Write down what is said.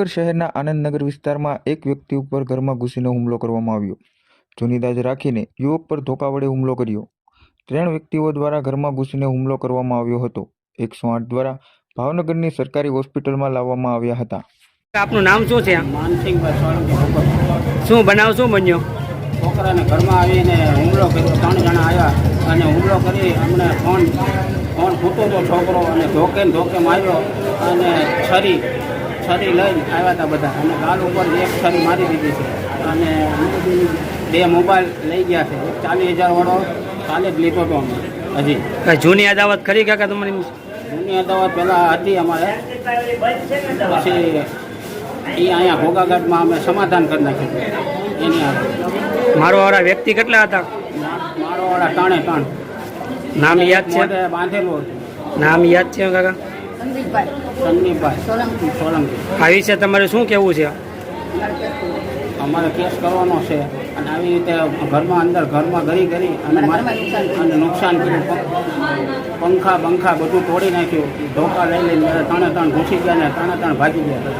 જામનગર શહેરના આનંદનગર વિસ્તારમાં એક વ્યક્તિ ઉપર ઘરમાં ઘૂસીને હુમલો કરવામાં આવ્યો। જૂની દાજ રાખીને યુવક પર ધોકા વડે હુમલો કર્યો। 3 વ્યક્તિઓ દ્વારા ઘરમાં ઘૂસીને હુમલો કરવામાં આવ્યો હતો। 108 દ્વારા ભાવનગરની સરકારી હોસ્પિટલમાં લાવવામાં આવ્યા હતા। આપનું નામ શું છે? માનસિંહભાઈ સોલંકી। શું બનાવ શું બન્યો? છોકરાને ઘરમાં આવીને હુમલો કર્યો। 3 જણા આવ્યા અને હુમલો કરી અમને ફોન ફૂટો તો છોકરો અને ધોકે માર્યો અને છરી લઈને આવ્યા હતા બધા અને ગાલ ઉપર એક છરી મારી દીધી છે અને 2 મોબાઈલ લઈ ગયા છે। 40,000 વાળો કાલે જ લીધો હતો અમે। હજી કઈ જૂની અદાવત ખરી કાકા તમારી? જૂની અદાવત પહેલાં હતી અમારે, પછી એ અહીંયા ઘોઘાઘાટમાં અમે સમાધાન કરી નાખ્યું એની આગળ। મારો વાળા વ્યક્તિ કેટલા હતા? મારો વાળા 3 નામ યાદ છે? બાંધેલું હતું। નામ યાદ છે કાકા? સંદીપભાઈ સોલંકી। આ વિશે તમારે શું કહેવું છે? અમારે કેસ કરવાનો છે અને આવી રીતે ઘરમાં કરી અને નુકસાન કર્યું। પંખા બધું તોડી નાખ્યું। ધોકા લઈ લઈને 3 ઘૂસી ગયા ને 3 ભાગી ગયા।